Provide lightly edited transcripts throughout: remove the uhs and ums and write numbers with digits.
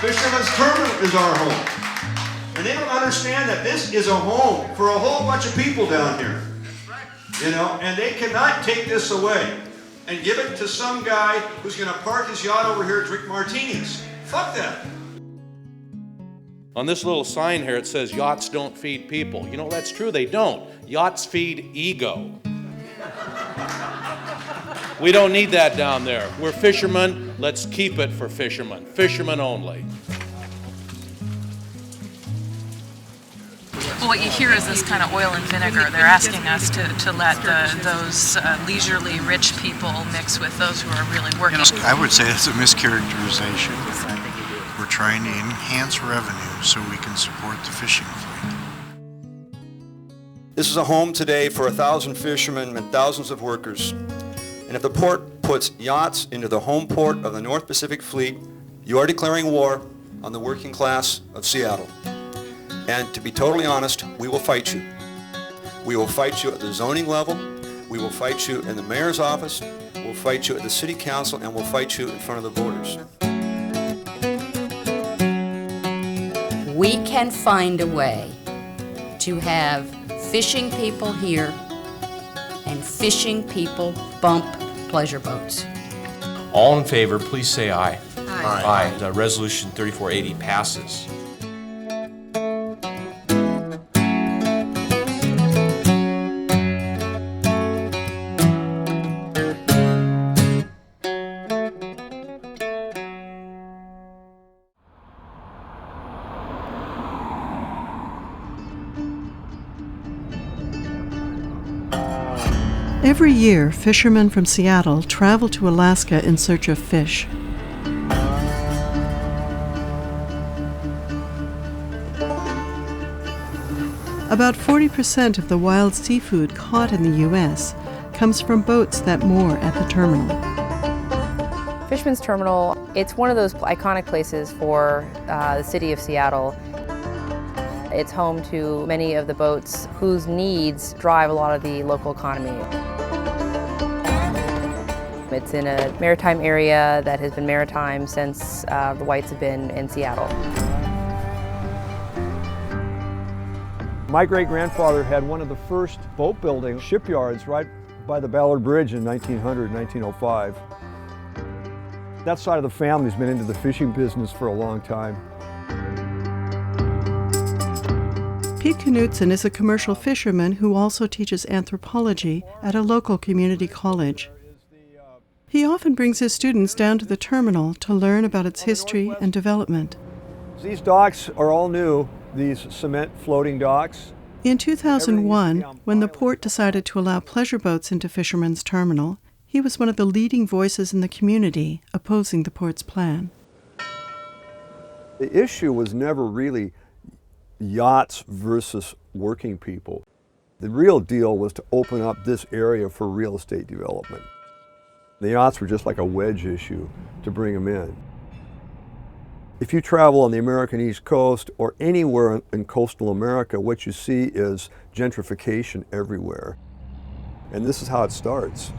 Fisherman's Terminal is our home. And they don't understand that this is a home for a whole bunch of people down here. You know, and they cannot take this away and give it to some guy who's going to park his yacht over here and drink martinis. Fuck that. On this little sign here, it says, yachts don't feed people. You know, that's true, they don't. Yachts feed ego. We don't need that down there. We're fishermen, let's keep it for fishermen. Fishermen only. Well, what you hear is this kind of oil and vinegar. They're asking us to let those leisurely rich people mix with those who are really working. I would say it's a mischaracterization. We're trying to enhance revenue so we can support the fishing fleet. This is a home today for 1,000 fishermen and thousands of workers. And if the port puts yachts into the home port of the North Pacific Fleet, you are declaring war on the working class of Seattle. And to be totally honest, we will fight you. We will fight you at the zoning level, we will fight you in the mayor's office, we'll fight you at the city council, and we'll fight you in front of the voters. We can find a way to have fishing people here and fishing people bump pleasure boats. All in favor, please say aye. Aye. Aye. Resolution 3480 passes. Every year, fishermen from Seattle travel to Alaska in search of fish. About 40% of the wild seafood caught in the U.S. comes from boats that moor at the terminal. Fisherman's Terminal, it's one of those iconic places for the city of Seattle. It's home to many of the boats whose needs drive a lot of the local economy. It's in a maritime area that has been maritime since the whites have been in Seattle. My great-grandfather had one of the first boat-building shipyards right by the Bullert Bridge in 1905. That side of the family's been into the fishing business for a long time. Pete Knutson is a commercial fisherman who also teaches anthropology at a local community college. He often brings his students down to the terminal to learn about its history and development. These docks are all new, these cement floating docks. In 2001, when the port decided to allow pleasure boats into Fisherman's Terminal, he was one of the leading voices in the community opposing the port's plan. The issue was never really yachts versus working people. The real deal was to open up this area for real estate development. The yachts were just like a wedge issue to bring them in. If you travel on the American East Coast or anywhere in coastal America, what you see is gentrification everywhere. And this is how it starts.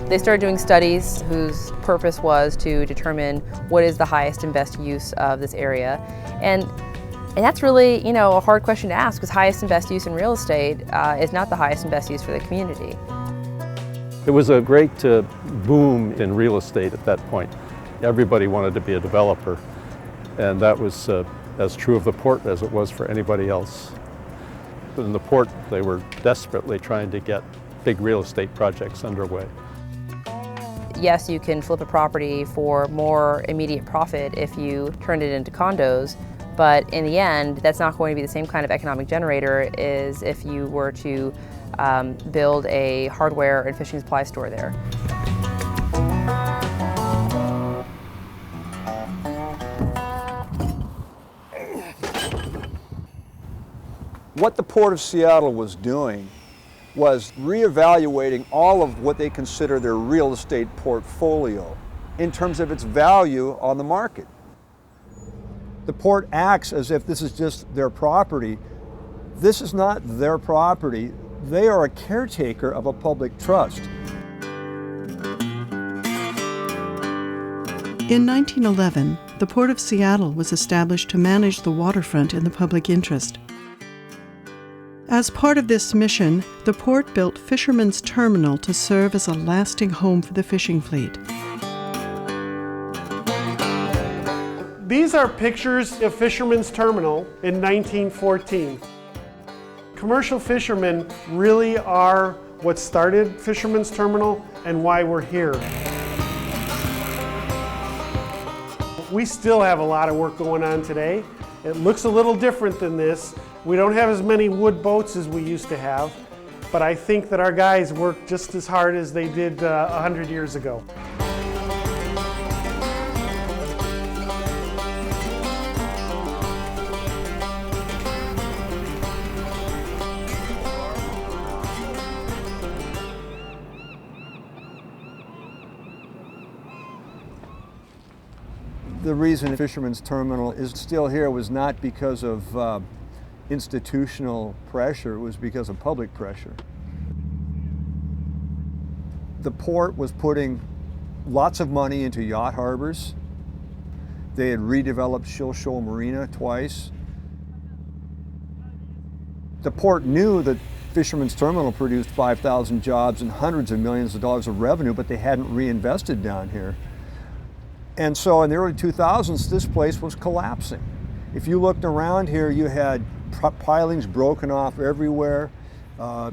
They started doing studies whose purpose was to determine what is the highest and best use of this area. And that's really, a hard question to ask, because highest and best use in real estate is not the highest and best use for the community. It was a great boom in real estate at that point. Everybody wanted to be a developer, and that was as true of the port as it was for anybody else. In the port, they were desperately trying to get big real estate projects underway. Yes, you can flip a property for more immediate profit if you turn it into condos, but in the end, that's not going to be the same kind of economic generator as if you were to build a hardware and fishing supply store there. What the Port of Seattle was doing was reevaluating all of what they consider their real estate portfolio in terms of its value on the market. The port acts as if this is just their property. This is not their property. They are a caretaker of a public trust. In 1911, the Port of Seattle was established to manage the waterfront in the public interest. As part of this mission, the port built Fisherman's Terminal to serve as a lasting home for the fishing fleet. These are pictures of Fisherman's Terminal in 1914. Commercial fishermen really are what started Fisherman's Terminal and why we're here. We still have a lot of work going on today. It looks a little different than this. We don't have as many wood boats as we used to have, but I think that our guys work just as hard as they did 100 years ago. The reason Fisherman's Terminal is still here was not because of institutional pressure, it was because of public pressure. The port was putting lots of money into yacht harbors. They had redeveloped Shoal Marina twice. The port knew that Fisherman's Terminal produced 5,000 jobs and hundreds of millions of dollars of revenue, but they hadn't reinvested down here. And so in the early 2000s, this place was collapsing. If you looked around here, you had pilings broken off everywhere.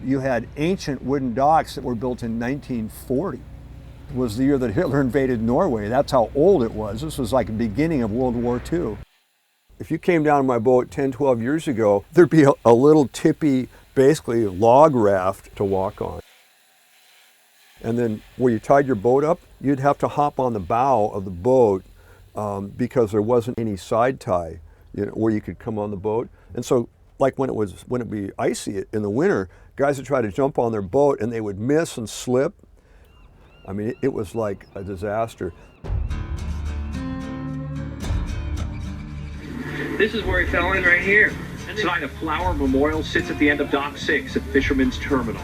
You had ancient wooden docks that were built in 1940. It was the year that Hitler invaded Norway. That's how old it was. This was like the beginning of World War II. If you came down on my boat 10, 12 years ago, there'd be a little tippy, basically log raft to walk on. And then where you tied your boat up, you'd have to hop on the bow of the boat because there wasn't any side tie, where you could come on the boat. And so, like when it'd be icy in the winter, guys would try to jump on their boat and they would miss and slip. I mean, it was like a disaster. This is where he fell in right here. Tonight, a flower memorial sits at the end of Dock 6 at Fisherman's Terminal.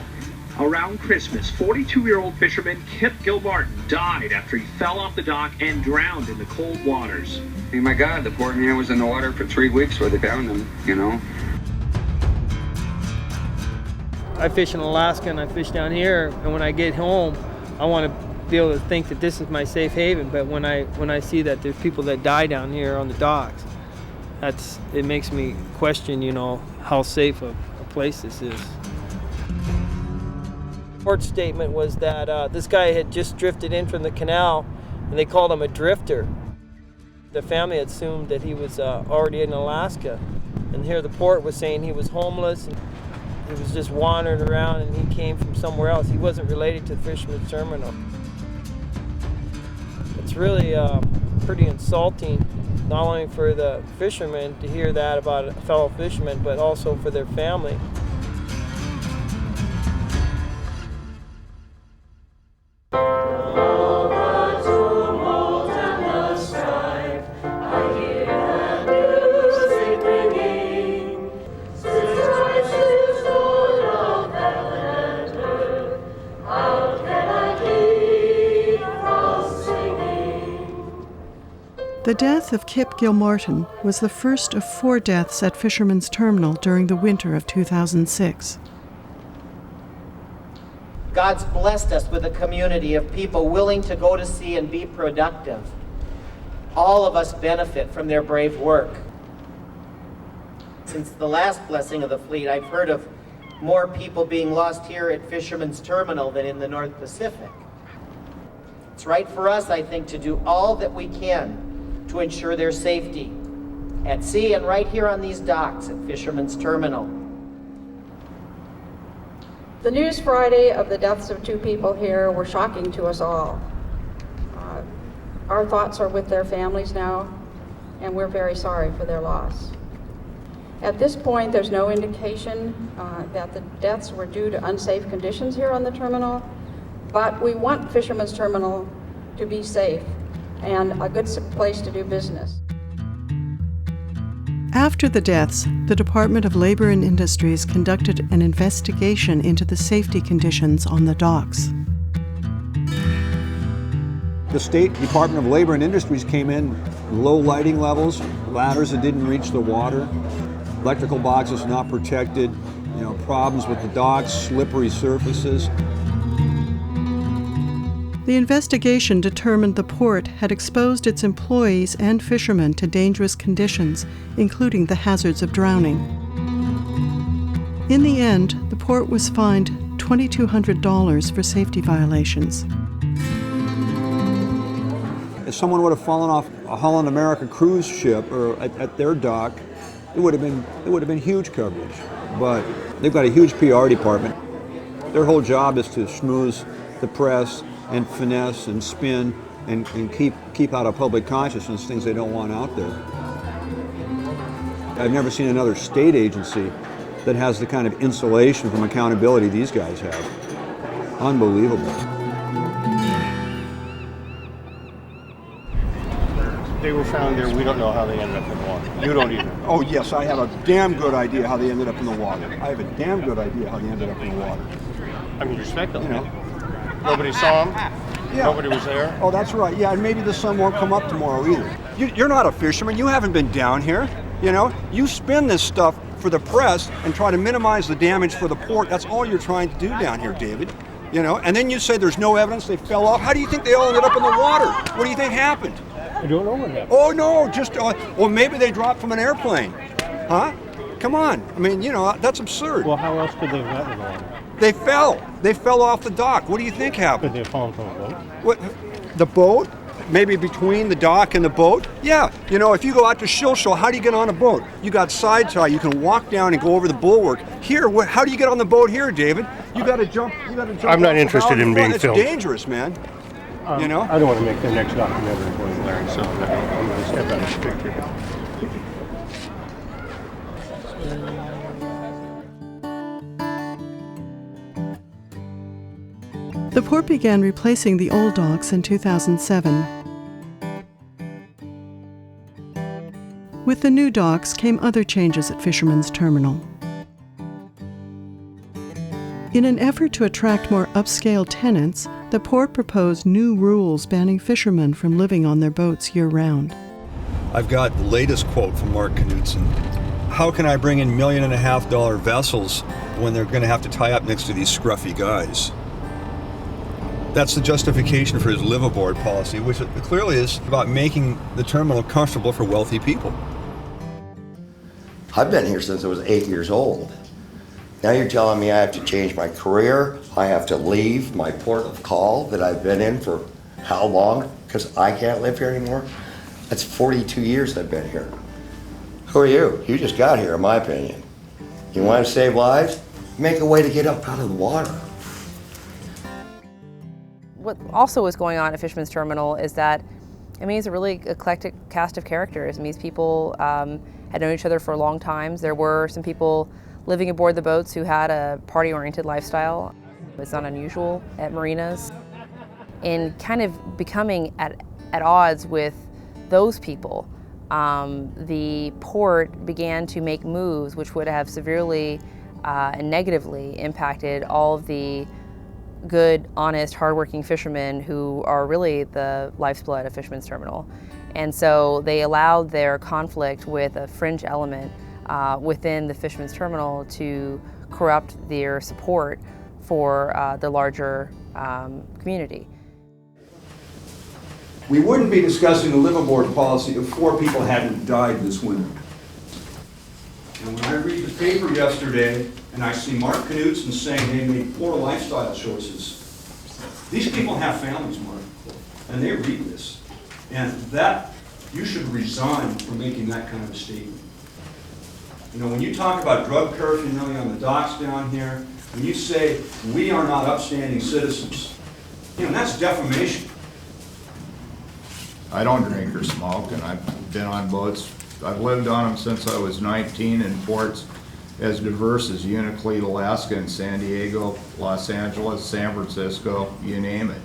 Around Christmas, 42-year-old fisherman Kip Gilmartin died after he fell off the dock and drowned in the cold waters. I mean, my God, the poor man was in the water for 3 weeks where they found him, I fish in Alaska and I fish down here, and when I get home, I want to be able to think that this is my safe haven, but when I see that there's people that die down here on the docks, it makes me question, how safe a place this is. Port's statement was that this guy had just drifted in from the canal, and they called him a drifter. The family had assumed that he was already in Alaska, and here the port was saying he was homeless, and he was just wandering around, and he came from somewhere else. He wasn't related to the Fisherman's Terminal. It's really pretty insulting, not only for the fishermen to hear that about a fellow fisherman, but also for their family. The death of Kip Gilmartin was the first of 4 deaths at Fisherman's Terminal during the winter of 2006. God's blessed us with a community of people willing to go to sea and be productive. All of us benefit from their brave work. Since the last blessing of the fleet, I've heard of more people being lost here at Fisherman's Terminal than in the North Pacific. It's right for us, I think, to do all that we can to ensure their safety at sea and right here on these docks at Fisherman's Terminal. The news Friday of the deaths of 2 people here were shocking to us all. Our thoughts are with their families now, and we're very sorry for their loss. At this point, there's no indication that the deaths were due to unsafe conditions here on the terminal, but we want Fisherman's Terminal to be safe and a good place to do business. After the deaths, the Department of Labor and Industries conducted an investigation into the safety conditions on the docks. The State Department of Labor and Industries came in, low lighting levels, ladders that didn't reach the water, electrical boxes not protected, problems with the docks, slippery surfaces. The investigation determined the port had exposed its employees and fishermen to dangerous conditions, including the hazards of drowning. In the end, the port was fined $2,200 for safety violations. If someone would have fallen off a Holland America cruise ship or at their dock, it would have been huge coverage. But they've got a huge PR department. Their whole job is to schmooze the press and finesse and spin and keep out of public consciousness things they don't want out there. I've never seen another state agency that has the kind of insulation from accountability these guys have. Unbelievable. They were found there. We don't know how they ended up in the water. You don't either. Oh yes, I have a damn good idea how they ended up in the water. I have a damn good idea how they ended up in the water. I mean, you're speculating. Nobody saw them? Yeah. Nobody was there? Oh, that's right. Yeah, and maybe the sun won't come up tomorrow either. You're not a fisherman. You haven't been down here. You spin this stuff for the press and try to minimize the damage for the port. That's all you're trying to do down here, David. And then you say there's no evidence they fell off. How do you think they all ended up in the water? What do you think happened? I don't know what happened. Oh no, well maybe they dropped from an airplane. Huh? Come on. I mean, that's absurd. Well, how else could they have gotten in the water? They fell. They fell off the dock. What do you think happened? Could they have fallen from a boat? What? The boat? Maybe between the dock and the boat? Yeah. If you go out to Shilshall, how do you get on a boat? You got side tie. You can walk down and go over the bulwark. Here, how do you get on the boat here, David? You got to jump. I'm not interested in being filmed. It's dangerous, man. I don't want to make the next documentary for you, Larry, so I'm going to step out of the picture. The port began replacing the old docks in 2007. With the new docks came other changes at Fisherman's Terminal. In an effort to attract more upscale tenants, the port proposed new rules banning fishermen from living on their boats year-round. I've got the latest quote from Mark Knutson. How can I bring in $1.5 million vessels when they're going to have to tie up next to these scruffy guys? That's the justification for his liveaboard policy, which clearly is about making the terminal comfortable for wealthy people. I've been here since I was 8 years old. Now you're telling me I have to change my career, I have to leave my port of call that I've been in for how long? Because I can't live here anymore? That's 42 years I've been here. Who are you? You just got here, in my opinion. You want to save lives? Make a way to get up out of the water. What also was going on at Fisherman's Terminal is that it's a really eclectic cast of characters. These people had known each other for long times. There were some people living aboard the boats who had a party-oriented lifestyle. It's not unusual at marinas. In kind of becoming at odds with those people, the port began to make moves which would have severely and negatively impacted all of the good, honest, hardworking fishermen who are really the lifeblood of Fisherman's Terminal. And so they allowed their conflict with a fringe element within the Fisherman's Terminal to corrupt their support for the larger community. We wouldn't be discussing the liveaboard policy if 4 people hadn't died this winter. And when I read the paper yesterday and I see Mark Knutson saying they made poor lifestyle choices, these people have families, Mark, and they read this. And that, you should resign from making that kind of a statement. When you talk about drug paraphernalia on the docks down here, when you say we are not upstanding citizens, that's defamation. I don't drink or smoke, and I've been on boats. I've lived on them since I was 19 in ports as diverse as Unalakleet, Alaska, and San Diego, Los Angeles, San Francisco, you name it.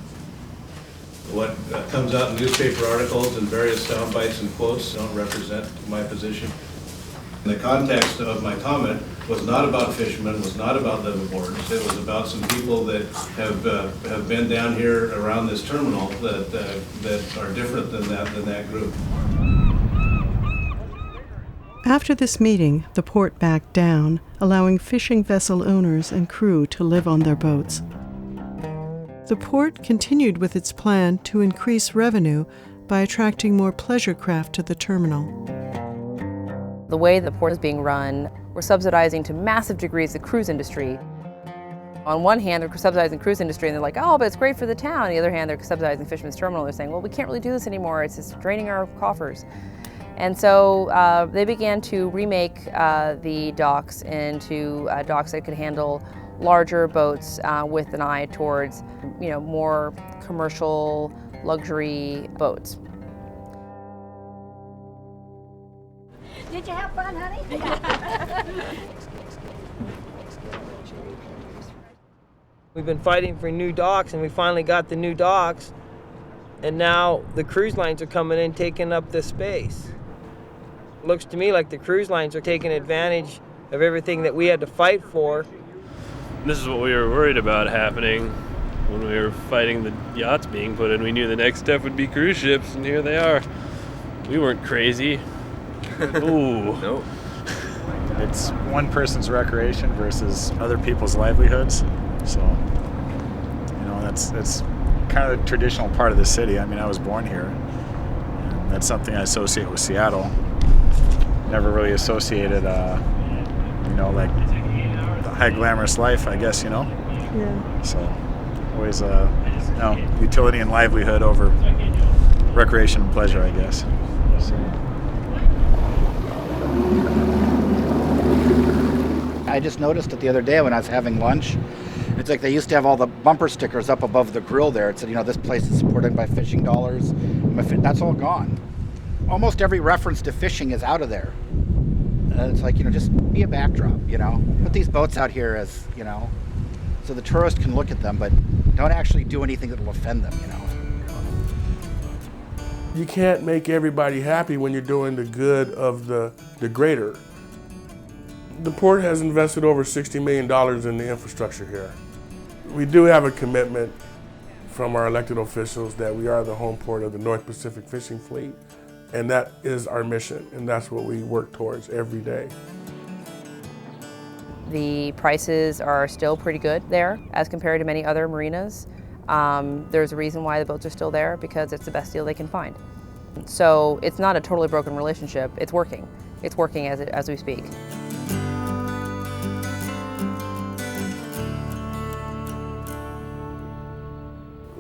What comes out in newspaper articles and various sound bites and quotes don't represent my position. The context of my comment was not about Fisherman, was not about liveaboards. It was about some people that have been down here around this terminal that are different than that group. After this meeting, the port backed down, allowing fishing vessel owners and crew to live on their boats. The port continued with its plan to increase revenue by attracting more pleasure craft to the terminal. The way the port is being run, we're subsidizing to massive degrees the cruise industry. On one hand, they're subsidizing the cruise industry and they're like, oh, but it's great for the town. On the other hand, they're subsidizing Fisherman's terminal. They're saying, well, we can't really do this anymore. It's just draining our coffers. And so they began to remake the docks into docks that could handle larger boats with an eye towards, more commercial luxury boats. Did you have fun, honey? We've been fighting for new docks, and we finally got the new docks, and now the cruise lines are coming in, taking up the space. It looks to me like the cruise lines are taking advantage of everything that we had to fight for. This is what we were worried about happening when we were fighting the yachts being put in. We knew the next step would be cruise ships, and here they are. We weren't crazy. Ooh. Nope. It's one person's recreation versus other people's livelihoods. So, that's kind of the traditional part of the city. I mean, I was born here, and that's something I associate with Seattle. Never really associated, like the high glamorous life, I guess, Yeah. So, always, utility and livelihood over recreation and pleasure, I guess. So. I just noticed it the other day when I was having lunch. It's like they used to have all the bumper stickers up above the grill there. It said, this place is supported by fishing dollars. That's all gone. Almost every reference to fishing is out of there. It's like, just be a backdrop, Put these boats out here as, so the tourist can look at them, but don't actually do anything that will offend them, You can't make everybody happy when you're doing the good of the greater. The port has invested over $60 million in the infrastructure here. We do have a commitment from our elected officials that we are the home port of the North Pacific fishing fleet, and that is our mission, and that's what we work towards every day. The prices are still pretty good there as compared to many other marinas. There's a reason why the boats are still there, because it's the best deal they can find. So it's not a totally broken relationship, it's working. It's working as we speak.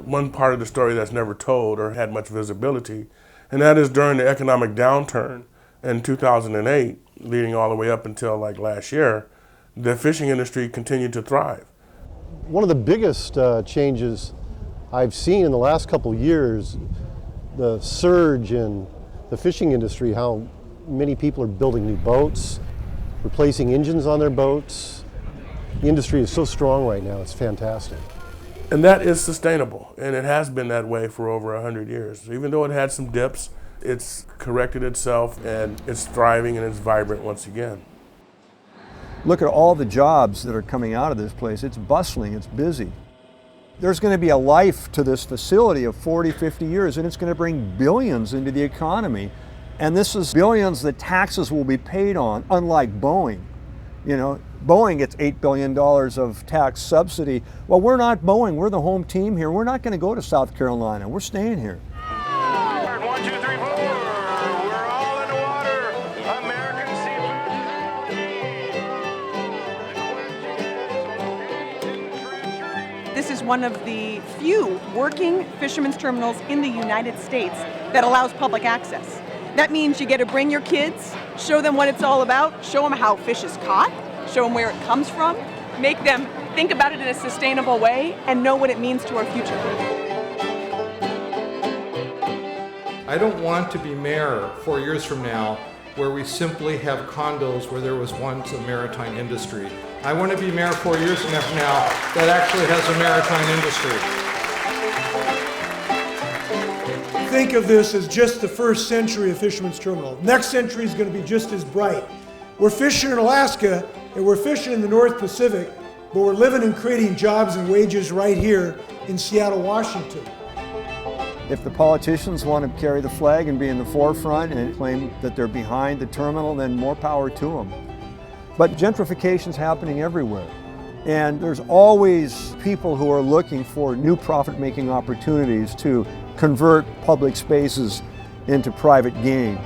One part of the story that's never told or had much visibility, and that is during the economic downturn in 2008, leading all the way up until like last year, the fishing industry continued to thrive. One of the biggest changes I've seen in the last couple of years, the surge in the fishing industry, how many people are building new boats, replacing engines on their boats. The industry is so strong right now, it's fantastic. And that is sustainable, and it has been that way for over 100 years. Even though it had some dips, it's corrected itself, and it's thriving and it's vibrant once again. Look at all the jobs that are coming out of this place. It's bustling, it's busy. There's going to be a life to this facility of 40, 50 years, and it's going to bring billions into the economy. And this is billions that taxes will be paid on, unlike Boeing. Boeing gets $8 billion of tax subsidy. Well, we're not Boeing, we're the home team here. We're not going to go to South Carolina, we're staying here. 1, 2, 3, 4, we're all in the water. American seafood. This is one of the few working fishermen's terminals in the United States that allows public access. That means you get to bring your kids, show them what it's all about, show them how fish is caught, show them where it comes from, make them think about it in a sustainable way, and know what it means to our future. I don't want to be mayor 4 years from now where we simply have condos where there was once a maritime industry. I want to be mayor 4 years from now that actually has a maritime industry. Think of this as just the first century of Fisherman's Terminal. Next century is going to be just as bright. We're fishing in Alaska and we're fishing in the North Pacific, but we're living and creating jobs and wages right here in Seattle, Washington. If the politicians want to carry the flag and be in the forefront and claim that they're behind the terminal, then more power to them. But gentrification is happening everywhere. And there's always people who are looking for new profit-making opportunities to convert public spaces into private gain.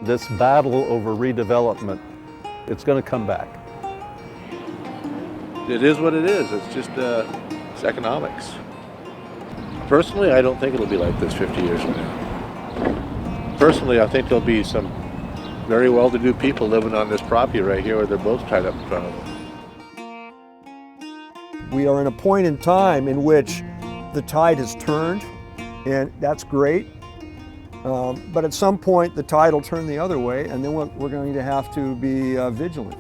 This battle over redevelopment, it's going to come back. It is what it is. It's just it's economics. Personally, I don't think it'll be like this 50 years from now. Personally, I think there'll be some very well-to-do people living on this property right here with their boats tied up in front of them. We are in a point in time in which the tide has turned, and that's great. But at some point, the tide will turn the other way, and then we're going to have to be vigilant.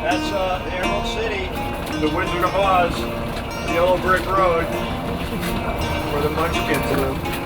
That's the Emerald City, the Wizard of Oz, the Yellow Brick Road, where the Munchkins live.